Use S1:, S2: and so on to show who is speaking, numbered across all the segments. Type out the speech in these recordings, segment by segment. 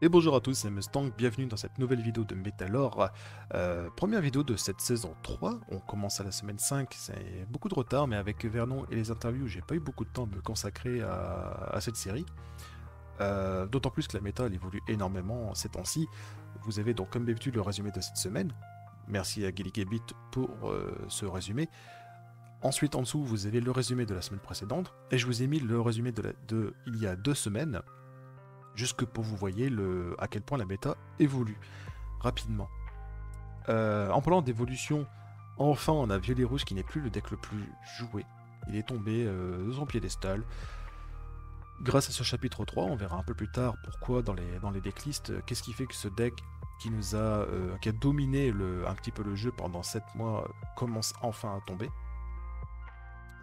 S1: Et bonjour à tous, c'est Mustang, bienvenue dans cette nouvelle vidéo de Metalore. Première vidéo de cette saison 3, on commence à la semaine 5, c'est beaucoup de retard, mais avec Vernon et les interviews, j'ai pas eu beaucoup de temps de me consacrer à cette série. D'autant plus que la méta elle évolue énormément ces temps-ci. Vous avez donc comme d'habitude le résumé de cette semaine. Merci à Gilligabit pour ce résumé. Ensuite en dessous vous avez le résumé de la semaine précédente, et je vous ai mis le résumé de il y a 2 semaines. Juste pour vous voyez à quel point la méta évolue rapidement. En parlant d'évolution, enfin on a Violet Rouge qui n'est plus le deck le plus joué. Il est tombé de son piédestal. Grâce à ce chapitre 3, on verra un peu plus tard pourquoi dans les decklists, qu'est-ce qui fait que ce deck qui a dominé un petit peu le jeu pendant 7 mois commence enfin à tomber.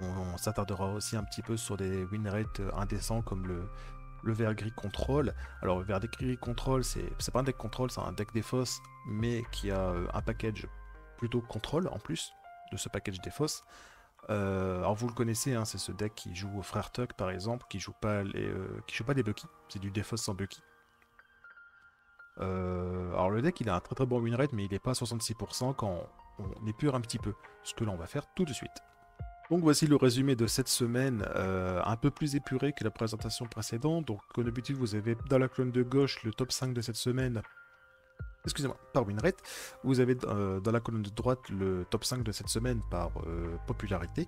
S1: On s'attardera aussi un petit peu sur des win rates indécents comme le vert gris contrôle. Alors le vert gris contrôle, c'est pas un deck contrôle, c'est un deck défausse, mais qui a un package plutôt contrôle en plus de ce package défausse. Alors vous le connaissez, hein, c'est ce deck qui joue au frère Tuck par exemple, qui joue pas les Bucky, c'est du défausse sans Bucky. Alors le deck il a un très bon win rate, mais il est pas à 66% quand on épure un petit peu, ce que là on va faire tout de suite. Donc voici le résumé de cette semaine, un peu plus épuré que la présentation précédente. Donc comme d'habitude vous avez dans la colonne de gauche le top 5 de cette semaine, excusez-moi, par win rate. Vous avez dans la colonne de droite le top 5 de cette semaine par popularité.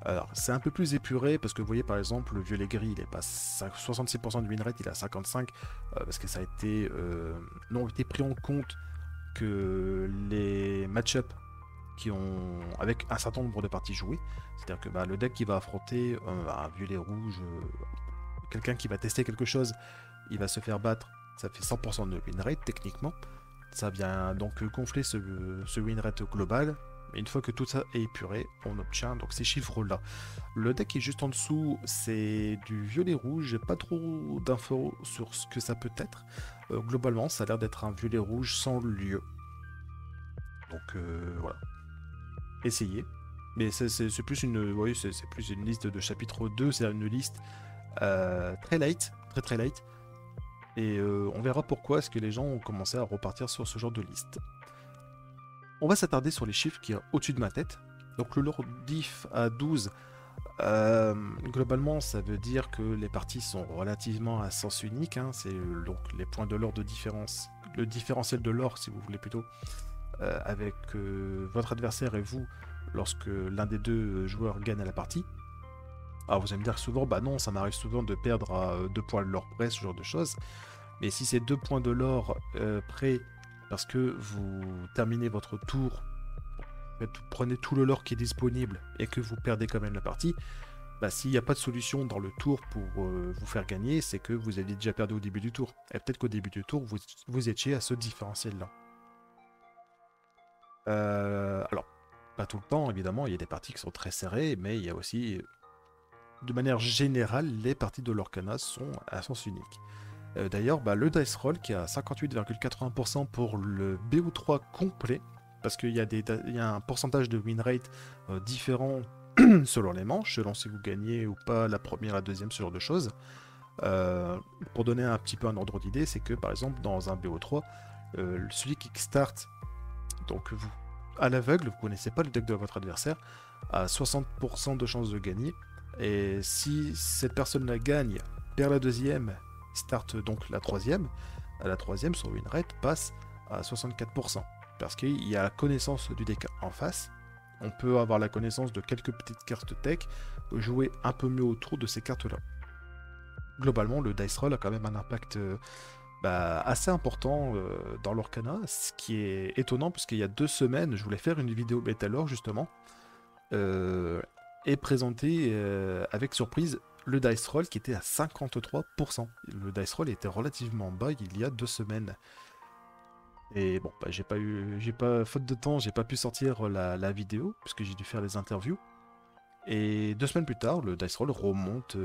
S1: Alors c'est un peu plus épuré parce que vous voyez par exemple le violet gris il est pas 66% de win rate, il est à 55 parce que ça a été non été pris en compte que les match-up avec un certain nombre de parties jouées. C'est-à-dire que le deck qui va affronter un violet rouge, quelqu'un qui va tester quelque chose, il va se faire battre, ça fait 100% de win rate techniquement. Ça vient donc gonfler ce win rate global. Et une fois que tout ça est épuré, on obtient donc ces chiffres-là. Le deck qui est juste en dessous, c'est du violet rouge. J'ai pas trop d'infos sur ce que ça peut être. Globalement, ça a l'air d'être un violet rouge sans lieu. Donc voilà. Essayez. Mais c'est plus c'est plus une liste de chapitre 2, c'est une liste très light, très light. Et on verra pourquoi est-ce que les gens ont commencé à repartir sur ce genre de liste. On va s'attarder sur les chiffres qui sont au-dessus de ma tête. Donc le lore diff à 12, globalement ça veut dire que les parties sont relativement à sens unique. Hein. C'est donc les points de lore de différence, le différentiel de lore si vous voulez plutôt, avec votre adversaire et vous lorsque l'un des deux joueurs gagne à la partie. Alors vous allez me dire que souvent, non, ça m'arrive souvent de perdre à 2 points de lore près, ce genre de choses. Mais si c'est 2 points de lore près, parce que vous terminez votre tour, vous prenez tout le lore qui est disponible et que vous perdez quand même la partie, s'il n'y a pas de solution dans le tour pour vous faire gagner, c'est que vous avez déjà perdu au début du tour. Et peut-être qu'au début du tour, vous étiez à ce différentiel-là. Alors, pas tout le temps, évidemment, il y a des parties qui sont très serrées, mais il y a aussi, de manière générale, les parties de l'Orcana sont à sens unique. D'ailleurs, le dice roll qui est à 58,80% pour le BO3 complet, parce qu'il y a un pourcentage de win rate différent selon les manches, selon si vous gagnez ou pas la première, la deuxième, ce genre de choses. Pour donner un petit peu un ordre d'idée, c'est que par exemple dans un BO3, celui qui start, donc vous, à l'aveugle, vous ne connaissez pas le deck de votre adversaire, a 60% de chances de gagner. Et si cette personne la gagne, perd la deuxième, start donc la troisième, à la troisième, son win rate passe à 64%. Parce qu'il y a la connaissance du deck en face. On peut avoir la connaissance de quelques petites cartes tech, jouer un peu mieux autour de ces cartes-là. Globalement, le dice roll a quand même un impact assez important dans l'Orcana, ce qui est étonnant parce qu'il y a 2 semaines, je voulais faire une vidéo Metalore justement, et présenter avec surprise le dice roll qui était à 53%. Le dice roll était relativement bas il y a 2 semaines. Et bon, faute de temps, j'ai pas pu sortir la vidéo puisque j'ai dû faire les interviews. Et 2 semaines plus tard, le dice roll remonte.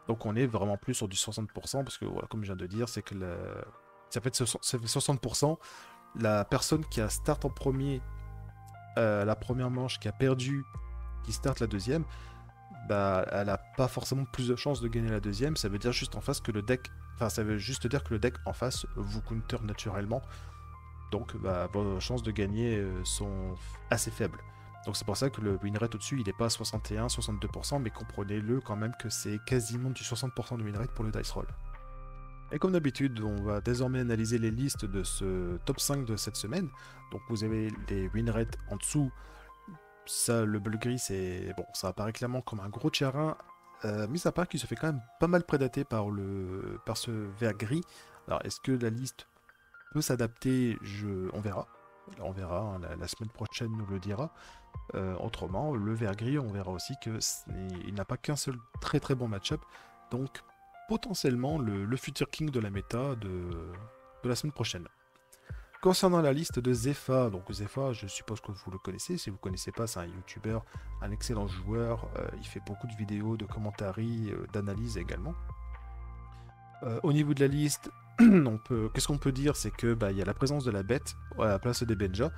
S1: Donc on est vraiment plus sur du 60% parce que voilà, comme je viens de dire, c'est que ça fait 60%. La personne qui a start en premier la première manche, qui a perdu, qui start la deuxième, elle a pas forcément plus de chances de gagner la deuxième. Ça veut dire juste en face que le deck Enfin, ça veut juste dire que le deck en face vous counter naturellement. Donc bah, vos chances de gagner sont assez faibles. Donc c'est pour ça que le win rate au-dessus, il n'est pas à 61-62%, mais comprenez-le quand même que c'est quasiment du 60% de win rate pour le dice roll. Et comme d'habitude, on va désormais analyser les listes de ce top 5 de cette semaine. Donc vous avez les win rates en dessous. Ça, le bleu gris, c'est bon, ça apparaît clairement comme un gros terrain, mis à part qu'il se fait quand même pas mal prédater par ce vert gris. Alors est-ce que la liste peut s'adapter? On verra. On verra, hein, la semaine prochaine nous le dira. Autrement, le vert gris, on verra aussi que il n'a pas qu'un seul très très bon match-up. Donc potentiellement le futur king de la méta de la semaine prochaine. Concernant la liste de Zepha, donc Zepha, je suppose que vous le connaissez. Si vous ne connaissez pas, c'est un YouTuber, un excellent joueur. Il fait beaucoup de vidéos, de commentaires, d'analyse également. Au niveau de la liste, qu'est-ce qu'on peut dire? C'est que il y a la présence de la bête à la place des Benja.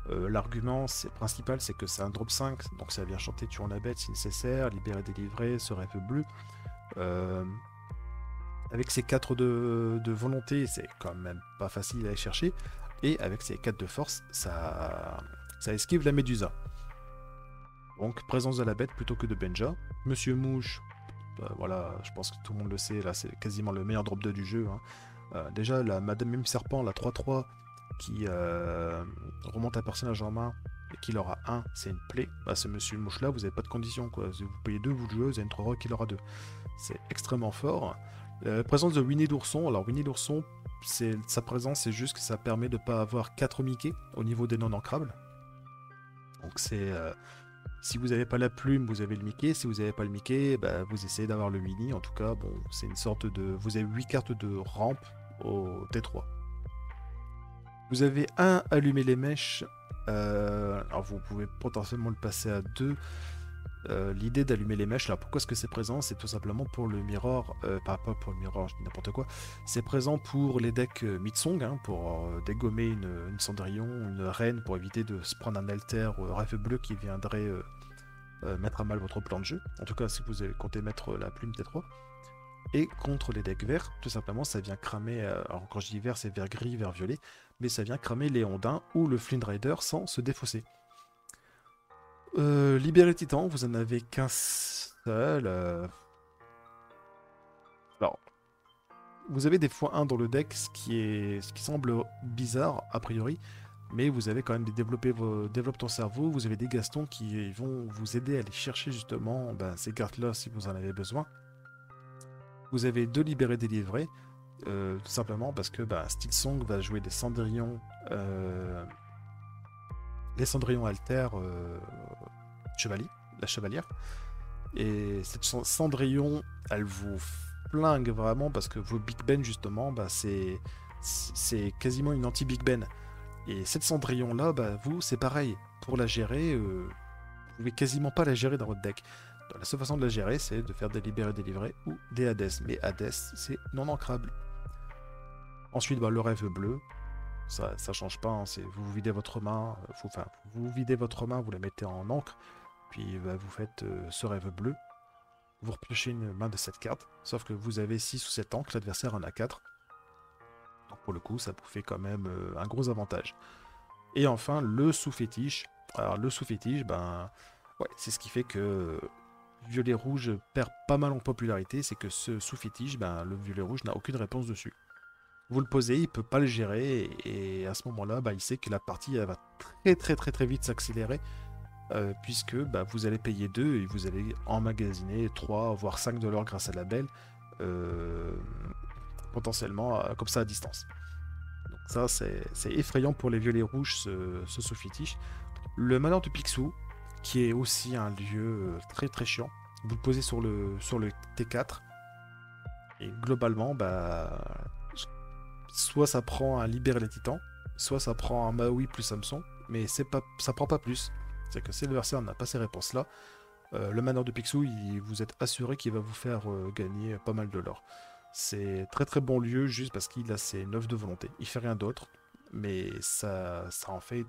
S1: L'argument principal, c'est que c'est un drop 5, donc ça vient chanter tuant la bête si nécessaire, libérer, délivrer, ce rêve bleu. Avec ses 4 de volonté, c'est quand même pas facile à aller chercher. Et avec ses 4 de force, ça esquive la Médusa. Donc présence de la bête plutôt que de Benja. Monsieur Mouche, voilà, je pense que tout le monde le sait, là c'est quasiment le meilleur drop 2 du jeu. Hein. Déjà, la Madame Mime Serpent, la 3-3, qui remonte un personnage en main et qu'il aura 1, c'est une plaie. Ce Monsieur Mouche là, vous n'avez pas de condition, quoi. Si vous payez 2, vous le jouez, vous avez une 3 qui aura 2. C'est extrêmement fort. Présence de Winnie l'ourson. Alors Winnie l'ourson, sa présence, c'est juste que ça permet de ne pas avoir 4 Mickey au niveau des non ancrables. Donc c'est... si vous n'avez pas la plume, vous avez le Mickey. Si vous n'avez pas le Mickey, vous essayez d'avoir le Winnie. En tout cas, bon, c'est une sorte de... Vous avez 8 cartes de rampe au T3. Vous avez un allumer les mèches. Alors vous pouvez potentiellement le passer à 2. L'idée d'allumer les mèches, là, pourquoi est-ce que c'est présent? C'est tout simplement pour le mirror, pas pour le mirror, je dis n'importe quoi. C'est présent pour les decks Mitsong, hein, pour dégommer une Cendrillon, une reine, pour éviter de se prendre un alter rêve bleu qui viendrait mettre à mal votre plan de jeu. En tout cas, si vous comptez mettre la plume T3. Et contre les decks verts, tout simplement, ça vient cramer, alors quand je dis vert, c'est vert gris, vert violet, mais ça vient cramer les Ondins ou le Flint Rider sans se défausser. Libérer Titan, vous en avez qu'un seul. Alors, vous avez des fois 1 dans le deck, ce qui semble bizarre a priori, mais vous avez quand même développe ton cerveau, vous avez des Gastons qui vont vous aider à aller chercher justement ces cartes-là si vous en avez besoin. Vous avez 2 libérés délivrés, tout simplement parce que Steelsong va jouer des Cendrillons. Les Cendrillons Alter la chevalière. Et cette Cendrillon, elle vous flingue vraiment parce que vos Big Ben, justement, c'est quasiment une anti-Big Ben. Et cette Cendrillon là, vous, c'est pareil. Pour la gérer, vous pouvez quasiment pas la gérer dans votre deck. Donc, la seule façon de la gérer, c'est de faire des libérés délivrés ou des Hades. Mais Hades, c'est non ancrable. Ensuite, le rêve bleu. Ça change pas, hein, vous videz votre main, vous videz votre main, vous la mettez en encre, puis vous faites ce rêve bleu, vous repiochez une main de 7 cartes, sauf que vous avez 6 ou 7 encres, l'adversaire en a 4. Donc pour le coup, ça vous fait quand même un gros avantage. Et enfin, le sous-fétiche. Alors le sous-fétiche, ouais, c'est ce qui fait que violet-rouge perd pas mal en popularité, c'est que ce sous-fétiche, le violet-rouge n'a aucune réponse dessus. Vous le posez, il ne peut pas le gérer, et à ce moment-là, il sait que la partie elle va très vite s'accélérer, puisque vous allez payer 2 et vous allez emmagasiner 3 voire 5 de l'or grâce à la belle, potentiellement comme ça à distance. Donc ça, c'est effrayant pour les violets rouges, ce sous-fétiche. Le Manoir de Picsou, qui est aussi un lieu très chiant. Vous le posez sur le T4, et globalement, soit ça prend un libérer les titans, soit ça prend un Maui plus Samson, mais ça prend pas plus. C'est que si l'adversaire n'a pas ces réponses-là, le Manoir de Picsou, vous êtes assuré qu'il va vous faire gagner pas mal de l'or. C'est très bon lieu juste parce qu'il a ses 9 de volonté. Il fait rien d'autre, mais ça en fait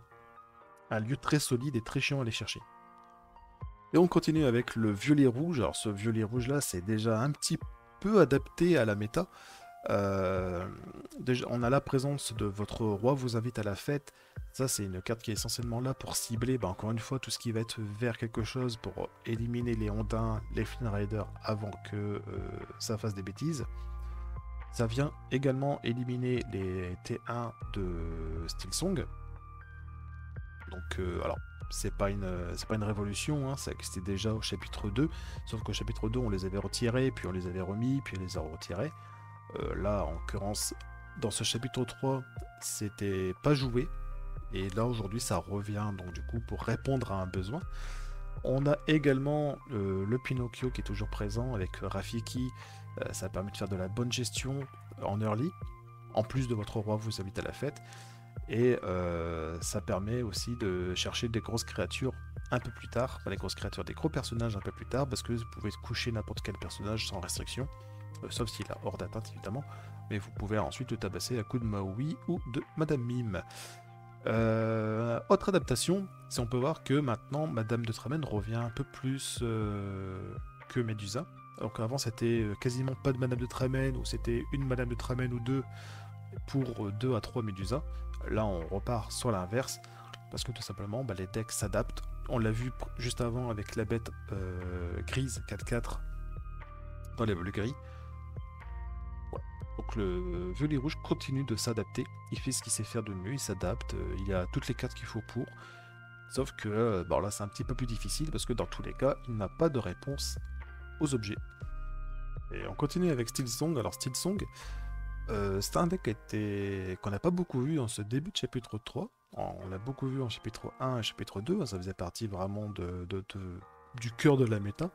S1: un lieu très solide et très chiant à aller chercher. Et on continue avec le violet rouge. Alors ce violet rouge là, c'est déjà un petit peu adapté à la méta. Euh, Déjà, on a la présence de votre roi vous invite à la fête. Ça, c'est une carte qui est essentiellement là pour cibler, bah, encore une fois, tout ce qui va être vers quelque chose pour éliminer les Ondins, les Flynn Riders avant que ça fasse des bêtises. Ça vient également éliminer les T1 de Steelsong. Donc, alors, c'est pas une révolution, hein, ça existait déjà au chapitre 2, sauf qu'au chapitre 2, on les avait retirés, puis on les avait remis, puis on les a retirés. Là, en l'occurrence, dans ce chapitre 3, c'était pas joué, et là, aujourd'hui, ça revient, donc du coup, pour répondre à un besoin. On a également le Pinocchio qui est toujours présent avec Rafiki. Ça permet de faire de la bonne gestion en early. En plus de votre roi vous invite à la fête. Et ça permet aussi de chercher des grosses créatures un peu plus tard. Enfin, des grosses créatures, des gros personnages un peu plus tard. Parce que vous pouvez coucher n'importe quel personnage sans restriction. Sauf s'il a hors d'atteinte évidemment. Mais vous pouvez ensuite le tabasser à coup de Maui ou de Madame Mime. Autre adaptation, c'est on peut voir que maintenant Madame de Tramen revient un peu plus que Medusa. Alors qu'avant c'était quasiment pas de Madame de Tramen, ou c'était une Madame de Tramen ou deux pour 2 à 3 Medusa. Là on repart sur l'inverse, parce que tout simplement les decks s'adaptent. On l'a vu juste avant avec la bête grise 4-4 dans les Bulgaries. Donc le violet rouge continue de s'adapter, il fait ce qu'il sait faire de mieux, il s'adapte, il a toutes les cartes qu'il faut pour. Sauf que là c'est un petit peu plus difficile parce que dans tous les cas, il n'a pas de réponse aux objets. Et on continue avec Steelsong. Alors Steelsong, c'est un deck qu'on n'a pas beaucoup vu en ce début de chapitre 3. On l'a beaucoup vu en chapitre 1 et chapitre 2, ça faisait partie vraiment du cœur de la méta.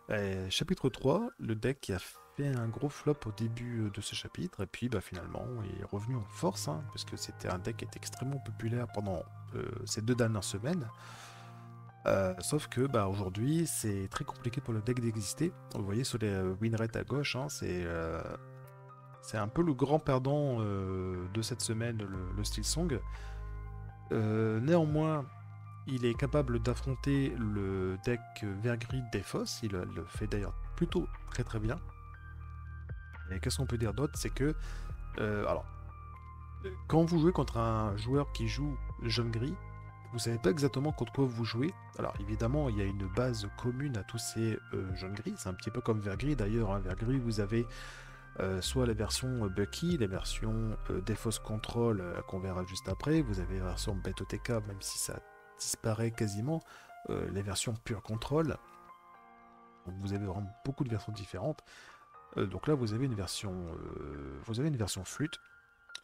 S1: Et chapitre 3, le deck qui a fait un gros flop au début de ce chapitre, et puis finalement il est revenu en force, parce que c'était un deck qui était extrêmement populaire pendant ces 2 dernières semaines. Sauf que aujourd'hui c'est très compliqué pour le deck d'exister. Vous voyez sur les win rates à gauche, c'est un peu le grand perdant de cette semaine, le Steelsong. Néanmoins, il est capable d'affronter le deck vert-gris d'Efos. Il le fait d'ailleurs plutôt très très bien. Et qu'est-ce qu'on peut dire d'autre? C'est que, quand vous jouez contre un joueur qui joue jaune-gris, vous savez pas exactement contre quoi vous jouez. Alors évidemment, il y a une base commune à tous ces jaunes-gris. C'est un petit peu comme vert-gris d'ailleurs. Vert-gris, vous avez soit la version Bucky, la version Defos Control qu'on verra juste après. Vous avez la version BetoTK, même si ça disparaît quasiment. Les versions Pure Control. Donc vous avez vraiment beaucoup de versions différentes. Donc là, vous avez une version flûte.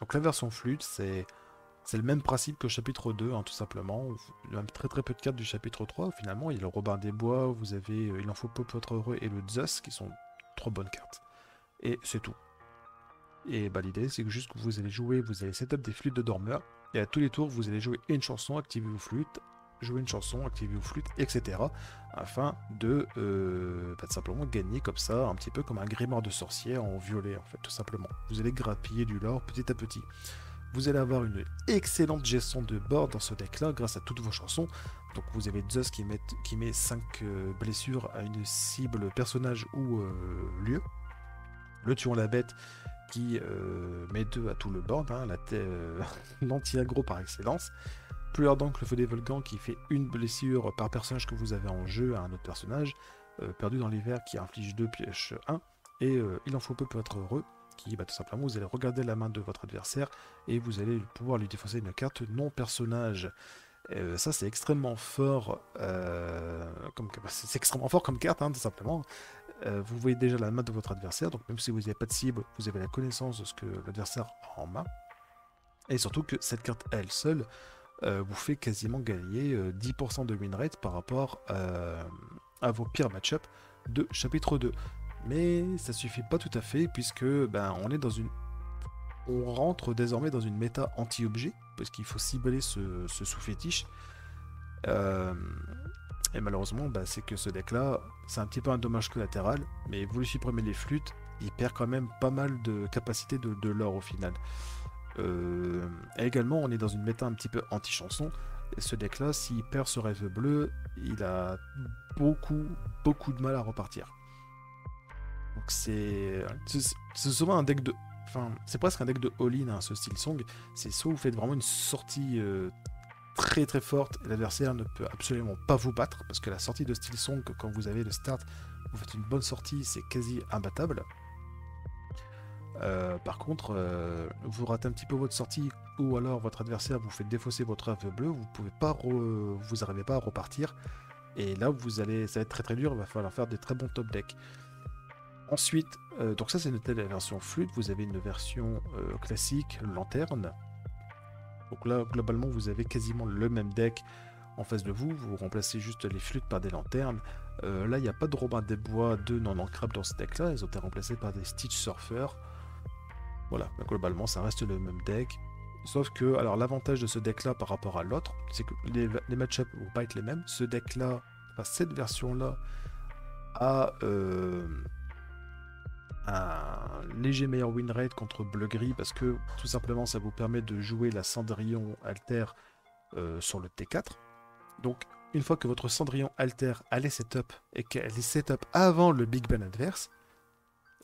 S1: Donc la version flûte, c'est le même principe que le chapitre 2, tout simplement. Il y a très très peu de cartes du chapitre 3. Finalement, il y a le Robin des Bois, vous avez Il en faut peu pour être heureux et le Zeus, qui sont 3 bonnes cartes. Et c'est tout. Et l'idée, c'est que juste que vous allez jouer, vous allez setup des flûtes de dormeur, et à tous les tours, vous allez jouer une chanson, activer vos flûtes, jouer une chanson, activer vos flûtes, etc. Afin de simplement gagner comme ça, un petit peu comme un grimoire de sorcier en violet, en fait, tout simplement. Vous allez grappiller du lore petit à petit. Vous allez avoir une excellente gestion de board dans ce deck-là, grâce à toutes vos chansons. Donc vous avez Zeus qui met 5 blessures à une cible, personnage ou lieu. Le tuant la bête qui met 2 à tout le board, l'anti-aggro par excellence. Plus ardent que le feu des volcans qui fait une blessure par personnage que vous avez en jeu à un autre personnage. Perdu dans l'hiver qui inflige 2 pièges 1. Et il en faut peu pour être heureux, qui tout simplement vous allez regarder la main de votre adversaire et vous allez pouvoir lui défausser une carte non personnage. Ça c'est extrêmement fort c'est extrêmement fort comme carte, tout simplement. Vous voyez déjà la main de votre adversaire, donc même si vous n'avez pas de cible, vous avez la connaissance de ce que l'adversaire a en main. Et surtout que cette carte à elle seule vous fait quasiment gagner 10% de win rate par rapport à vos pires match-up de chapitre 2. Mais ça suffit pas tout à fait, puisque on rentre désormais dans une méta anti-objet, parce qu'il faut cibler ce sous-fétiche. Et malheureusement, c'est que ce deck-là, c'est un petit peu un dommage collatéral, mais vous lui supprimez les flûtes, il perd quand même pas mal de capacité de lore au final. Et également, on est dans une méta un petit peu anti-chanson, et ce deck-là, s'il perd ce rêve bleu, il a beaucoup de mal à repartir. Donc c'est souvent un deck de Enfin, c'est presque un deck de all-in, hein, ce Silsong. C'est soit vous faites vraiment une sortie très très forte et l'adversaire ne peut absolument pas vous battre, parce que la sortie de Silsong, quand vous avez le start, vous faites une bonne sortie, c'est quasi imbattable. Par contre, vous ratez un petit peu votre sortie, ou alors votre adversaire vous fait défausser votre œuf bleu, vous pouvez pas vous n'arrivez pas à repartir. Et là, ça va être très très dur, il va falloir faire des très bons top decks. Ensuite, donc ça c'est la version flûte, vous avez une version classique, lanterne. Donc là, globalement, vous avez quasiment le même deck en face de vous, vous remplacez juste les flûtes par des lanternes. Là, il n'y a pas de Robin des Bois 2 non ancrables dans ce deck-là, ils ont été remplacés par des Stitch Surfer. Voilà, globalement, ça reste le même deck. Sauf que, alors l'avantage de ce deck-là par rapport à l'autre, c'est que les match-ups vont pas être les mêmes. Ce deck-là, enfin cette version-là, a un léger meilleur win rate contre bleu-gris parce que tout simplement ça vous permet de jouer la Cendrillon Alter sur le T4. Donc, une fois que votre Cendrillon Alter a les setup et qu'elle est setup avant le Big Ben adverse,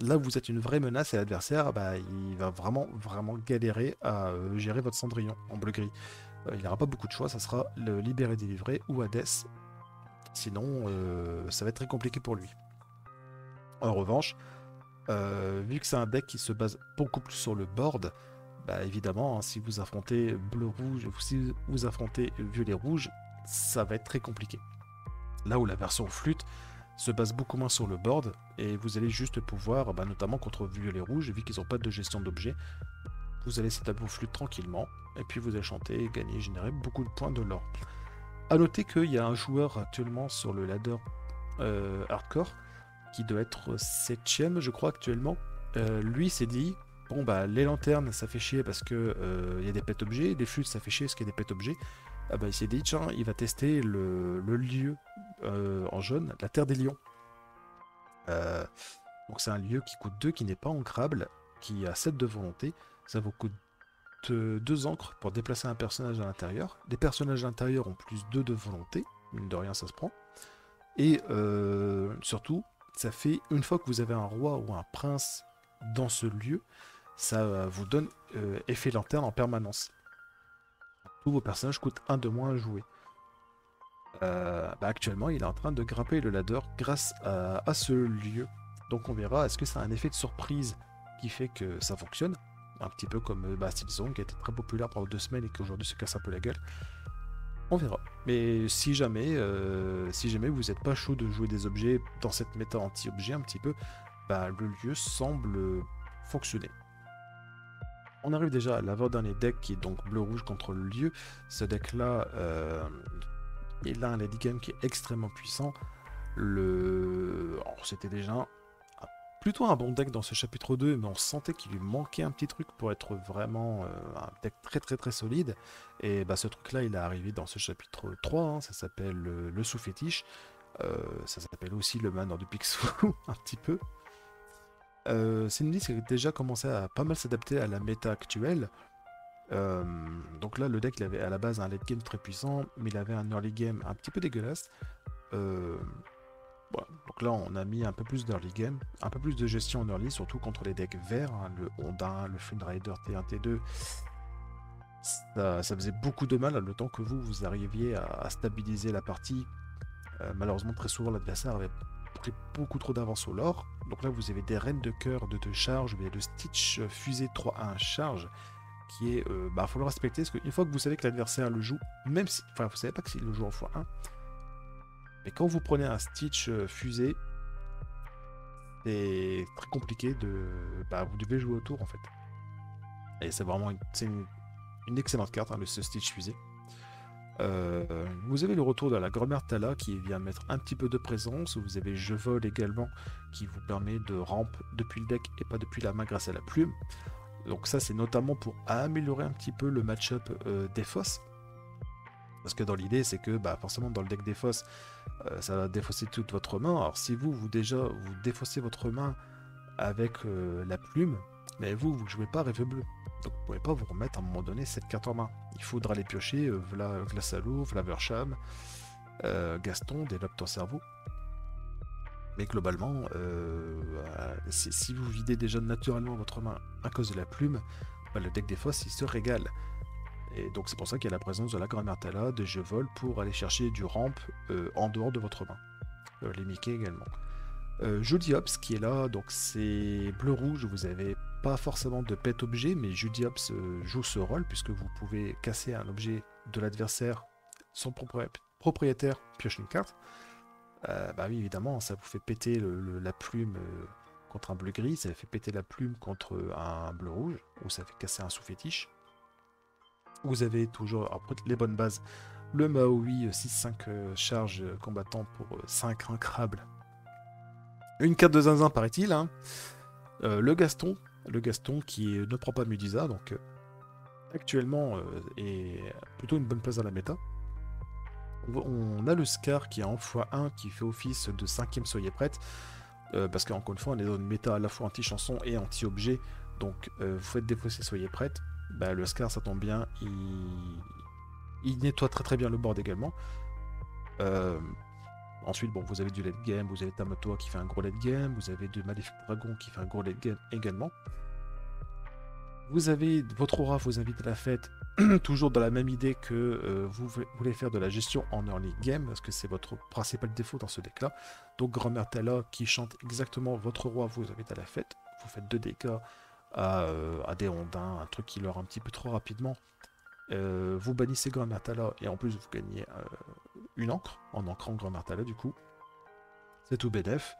S1: là vous êtes une vraie menace et l'adversaire il va vraiment galérer à gérer votre Cendrillon en bleu-gris. Il n'aura pas beaucoup de choix, ça sera le libérer délivré ou Hades. Sinon ça va être très compliqué pour lui. En revanche, vu que c'est un deck qui se base beaucoup plus sur le board, évidemment, hein, si vous affrontez bleu-rouge, si vous affrontez violet-rouge, ça va être très compliqué. Là où la version flûte se base beaucoup moins sur le board, et vous allez juste pouvoir, notamment contre violet-rouge, vu qu'ils n'ont pas de gestion d'objets, vous allez setup vos flûtes tranquillement, et puis vous allez chanter, gagner, générer beaucoup de points de l'or. A noter qu'il y a un joueur actuellement sur le ladder hardcore, qui doit être 7ème je crois actuellement. Lui s'est dit, bon les lanternes ça fait chier parce que y a des pet objets, les flûtes ça fait chier parce qu'il y a des pet objets. Il s'est dit tiens, il va tester le lieu en jaune, la terre des lions. Donc c'est un lieu qui coûte 2, qui n'est pas ancrable, qui a 7 de volonté. Ça vous coûte 2 encres pour déplacer un personnage à l'intérieur. Les personnages à l'intérieur ont plus 2 de volonté, mine de rien ça se prend. Et surtout, ça fait, une fois que vous avez un roi ou un prince dans ce lieu, ça vous donne effet lanterne en permanence. Tous vos personnages coûtent 1 de moins à jouer. Actuellement, il est en train de grimper le ladder grâce à ce lieu. Donc on verra, est-ce que c'est un effet de surprise qui fait que ça fonctionne? Un petit peu comme Silsong, qui a été très populaire pendant 2 semaines et qui aujourd'hui se casse un peu la gueule. On verra. Mais si jamais vous n'êtes pas chaud de jouer des objets dans cette méta anti-objet un petit peu, le lieu semble fonctionner. On arrive déjà à l'avant-dernier deck qui est donc bleu-rouge contre le lieu. Ce deck-là, il a un late game qui est extrêmement puissant. C'était déjà plutôt un bon deck dans ce chapitre 2, mais on sentait qu'il lui manquait un petit truc pour être vraiment un deck très très très solide. Et ce truc là il est arrivé dans ce chapitre 3, hein, ça s'appelle le sous-fétiche, ça s'appelle aussi le manor du Picsou, un petit peu. C'est une liste qui a déjà commencé à pas mal s'adapter à la méta actuelle. Donc là le deck il avait à la base un late game très puissant, mais il avait un early game un petit peu dégueulasse. Voilà. Donc là on a mis un peu plus d'early game, un peu plus de gestion en early, surtout contre les decks verts, hein, le Ondin, le Fundrider T1, T2. Ça faisait beaucoup de mal le temps que vous arriviez à stabiliser la partie. Malheureusement très souvent l'adversaire avait pris beaucoup trop d'avance au lore. Donc là vous avez des reines de cœur de 2 charges, vous avez le Stitch fusée 3-1 charge, qui est, faut le respecter, parce qu'une fois que vous savez que l'adversaire le joue, même si, enfin vous savez pas que s'il le joue en x1, mais quand vous prenez un Stitch fusée, c'est très compliqué de, vous devez jouer autour en fait. Et c'est vraiment une excellente carte, hein, ce Stitch fusée. Vous avez le retour de la grand-mère Tala qui vient mettre un petit peu de présence. Vous avez Je Vole également qui vous permet de ramp depuis le deck et pas depuis la main grâce à la plume. Donc ça c'est notamment pour améliorer un petit peu le match-up Défausse. Parce que dans l'idée c'est que forcément dans le deck Défausse ça va défausser toute votre main. Alors si vous défaussez votre main avec la plume, mais vous jouez pas rêve bleu. Donc vous pouvez pas vous remettre à un moment donné cette carte en main. Il faudra les piocher, Glassalo, Flaversham, Gaston, développe ton cerveau. Mais globalement, si vous videz déjà naturellement votre main à cause de la plume, bah, le deck des fosses il se régale. Et donc c'est pour ça qu'il y a la présence de la Grammartala, de jeux vol pour aller chercher du ramp en dehors de votre main. Les Mickey également. Judy Ops qui est là, donc c'est bleu-rouge, vous avez pas forcément de pet objet, mais Judy Ops joue ce rôle puisque vous pouvez casser un objet de l'adversaire, son propriétaire pioche une carte. Bah oui, évidemment, ça vous fait péter la plume contre un bleu-gris, ça fait péter la plume contre un bleu-rouge, ou ça fait casser un sous-fétiche. Vous avez toujours après, les bonnes bases, le Maui 6-5 charge combattant pour 5 incrables. Une carte de zinzin, paraît-il. Hein. Le Gaston qui ne prend pas Medusa, donc actuellement est plutôt une bonne place dans la méta. On a le Scar qui est en x1 qui fait office de 5ème soyez prête. Parce qu'encore une fois, on est dans une méta à la fois anti-chanson et anti-objet. Donc vous faites défausser soyez prête. Bah, le Scar ça tombe bien, il nettoie très très bien le board également. Ensuite, bon, vous avez du late game, vous avez Tamatoa qui fait un gros late game, vous avez de Maléfique Dragon qui fait un gros late game également. Vous avez votre aura vous invite à la fête, toujours dans la même idée que vous voulez faire de la gestion en early game, parce que c'est votre principal défaut dans ce deck-là. Donc Grand-Mère Tala qui chante exactement votre roi vous invite à la fête, vous faites 2 dégâts à des ondins, un truc qui leur un petit peu trop rapidement. Vous bannissez Grand-Mère Tala et en plus vous gagnez une encre, en ancrant Grand-Mère Tala du coup. C'est tout bénef.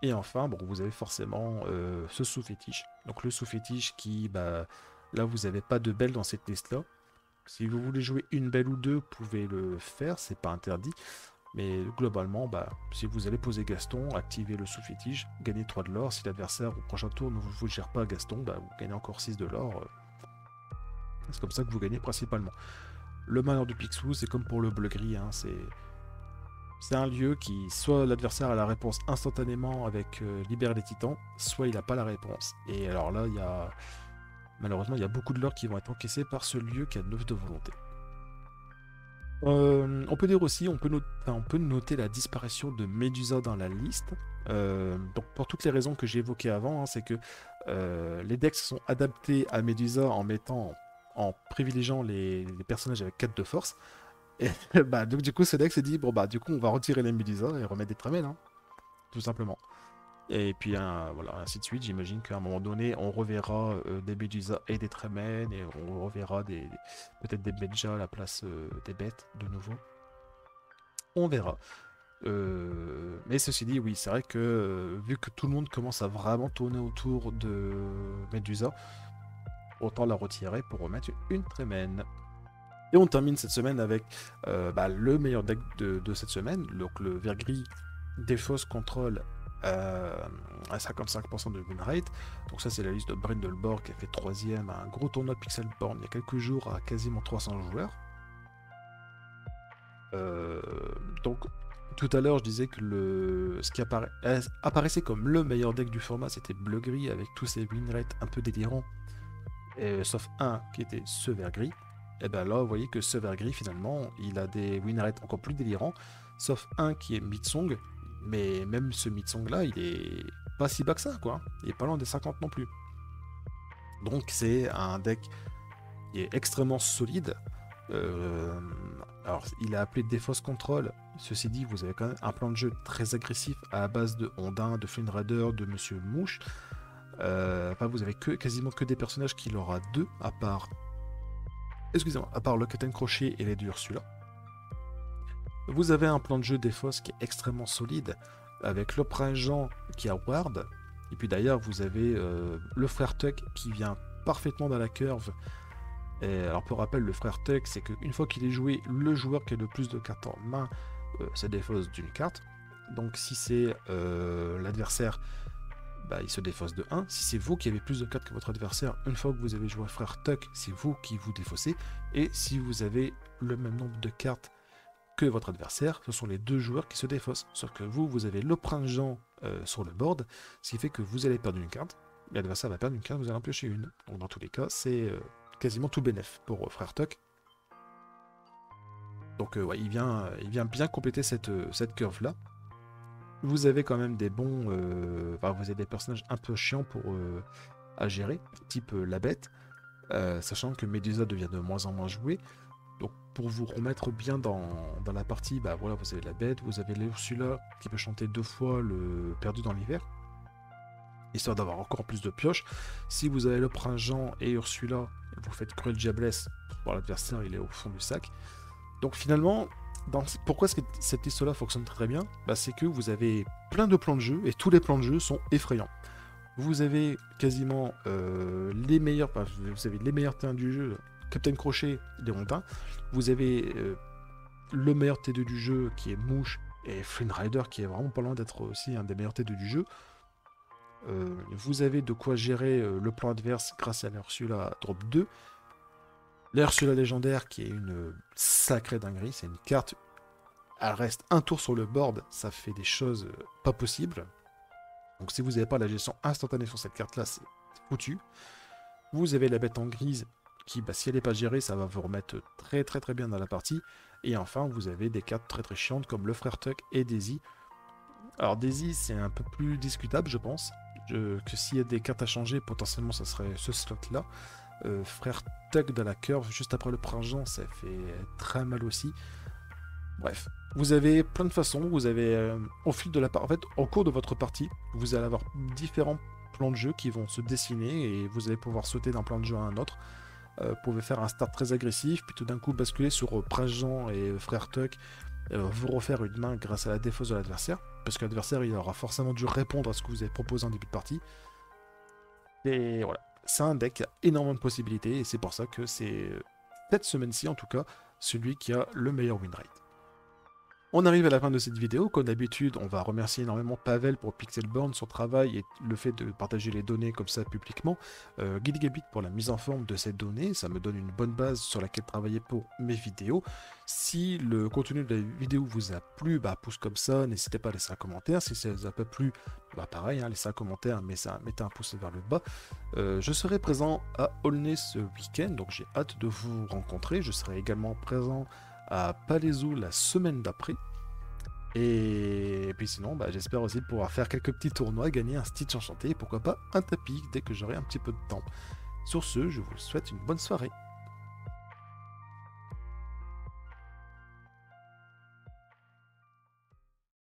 S1: Et enfin, bon, vous avez forcément ce sous-fétiche. Donc le sous-fétiche qui, bah, là vous n'avez pas de belle dans cette liste-là. Si vous voulez jouer une belle ou deux, vous pouvez le faire, c'est pas interdit. Mais globalement, bah, si vous allez poser Gaston, activez le sous-fétiche, gagnez 3 de l'or. Si l'adversaire au prochain tour ne vous gère pas Gaston, bah, vous gagnez encore 6 de l'or. C'est comme ça que vous gagnez principalement. Le malheur du Picsou, c'est comme pour le bleu-gris, hein, c'est un lieu qui, soit l'adversaire a la réponse instantanément avec Libère les Titans, soit il n'a pas la réponse. Et alors là, malheureusement, il y a beaucoup de lore qui vont être encaissés par ce lieu qui a 9 de volonté. On peut dire aussi, on peut noter la disparition de Medusa dans la liste. Donc pour toutes les raisons que j'ai évoquées avant, hein, c'est que les decks sont adaptés à Medusa en privilégiant les personnages avec 4 de force. Et bah, donc du coup, ce deck s'est dit, bon bah du coup, on va retirer les Medusa et remettre des Tremel, hein, tout simplement. Et puis voilà, ainsi de suite, j'imagine qu'à un moment donné, on reverra des Medusa et des Tremel, et on reverra peut-être des Benja à la place des bêtes, de nouveau. On verra. Mais ceci dit, oui, c'est vrai que vu que tout le monde commence à vraiment tourner autour de Medusa, autant la retirer pour remettre une Tremel. Et on termine cette semaine avec le meilleur deck de cette semaine, donc le vert gris défausse contrôle à 55% de win rate. Donc ça c'est la liste de Brindleborg qui a fait 3ème à un gros tournoi de Pixelborn il y a quelques jours à quasiment 300 joueurs. Donc tout à l'heure je disais que ce qui apparaissait comme le meilleur deck du format c'était bleu-gris avec tous ses win rates un peu délirants, sauf un qui était ce vert gris. Et bien là, vous voyez que ce vert gris, finalement, il a des win rates encore plus délirants, sauf un qui est Mitsong, mais même ce Mitsong là, il est pas si bas que ça, quoi. Il est pas loin des 50 non plus. Donc c'est un deck qui est extrêmement solide. Alors, il est appelé Défausse Control. Ceci dit, vous avez quand même un plan de jeu très agressif à la base de Ondin, de Flynn Raider, de Monsieur Mouche. Vous avez quasiment que des personnages qu'il aura 2, à part le Captain Crochet et les d'Ursula. Vous avez un plan de jeu Défausse qui est extrêmement solide, avec le prince Jean qui a Ward, et puis d'ailleurs vous avez le frère Tuck qui vient parfaitement dans la curve. Et alors pour rappel, le frère Tuck, c'est qu'une fois qu'il est joué, le joueur qui a le plus de cartes en main se défausse d'une carte. Donc si c'est l'adversaire, il se défausse de 1. Si c'est vous qui avez plus de cartes que votre adversaire, une fois que vous avez joué frère Tuck, c'est vous qui vous défaussez. Et si vous avez le même nombre de cartes que votre adversaire, ce sont les deux joueurs qui se défaussent. Sauf que vous avez le prince Jean sur le board, ce qui fait que vous allez perdre une carte, l'adversaire va perdre une carte, vous allez en piocher une. Donc dans tous les cas, c'est quasiment tout bénef pour frère Tuck. Donc il vient bien compléter cette curve-là. Vous avez quand même des bons... enfin, vous avez des personnages un peu chiants pour à gérer, type la bête, sachant que Medusa devient de moins en moins jouée. Donc pour vous remettre bien dans la partie, bah voilà, vous avez la bête, vous avez l'Ursula qui peut chanter 2 fois le Perdu dans l'hiver, histoire d'avoir encore plus de pioches. Si vous avez le prince Jean et Ursula, vous faites Cruel Diablesse, pour l'adversaire il est au fond du sac. Donc finalement, pourquoi est-ce que cette liste-là fonctionne très bien, bah, c'est que vous avez plein de plans de jeu, et tous les plans de jeu sont effrayants. Vous avez quasiment les meilleurs, enfin, vous avez les meilleurs terrains du jeu, Captain Crochet, les rondins. Vous avez le meilleur T2 du jeu qui est Mouche, et Flynn Rider qui est vraiment pas loin d'être aussi un des meilleurs T2 du jeu. Vous avez de quoi gérer le plan adverse grâce à l'Ursula Drop 2. L'Ursula légendaire qui est une sacrée dinguerie, c'est une carte, elle reste un tour sur le board, ça fait des choses pas possibles. Donc si vous n'avez pas la gestion instantanée sur cette carte là, c'est foutu. Vous avez la bête en grise qui, bah, si elle n'est pas gérée, ça va vous remettre très très très bien dans la partie. Et enfin vous avez des cartes très très chiantes comme le frère Tuck et Daisy. Alors Daisy c'est un peu plus discutable je pense, que s'il y a des cartes à changer, potentiellement ça serait ce slot là. Frère Tuck dans la curve juste après le prince Jean, ça fait très mal aussi. Bref, vous avez plein de façons, vous avez au fil de la partie, en fait, au cours de votre partie, vous allez avoir différents plans de jeu qui vont se dessiner et vous allez pouvoir sauter d'un plan de jeu à un autre. Vous pouvez faire un start très agressif, puis tout d'un coup basculer sur Prince Jean et Frère Tuck, vous refaire une main grâce à la défausse de l'adversaire, parce que l'adversaire il aura forcément dû répondre à ce que vous avez proposé en début de partie. Et voilà, c'est un deck qui a énormément de possibilités et c'est pour ça que c'est, cette semaine-ci en tout cas, celui qui a le meilleur win rate. On arrive à la fin de cette vidéo. Comme d'habitude, on va remercier énormément Pavel pour Pixelborn, son travail et le fait de partager les données comme ça publiquement. Gilgabit pour la mise en forme de ces données, ça me donne une bonne base sur laquelle travailler pour mes vidéos. Si le contenu de la vidéo vous a plu, bah, pouce comme ça, n'hésitez pas à laisser un commentaire. Si ça vous a pas plu, bah pareil, hein, laissez un commentaire, mais ça, mettez un pouce vers le bas. Je serai présent à Aulnay ce week-end, donc j'ai hâte de vous rencontrer. Je serai également présent à Palaiso la semaine d'après. Et puis sinon, bah, j'espère aussi pouvoir faire quelques petits tournois, gagner un Stitch enchanté et pourquoi pas un tapis dès que j'aurai un petit peu de temps. Sur ce, je vous souhaite une bonne soirée.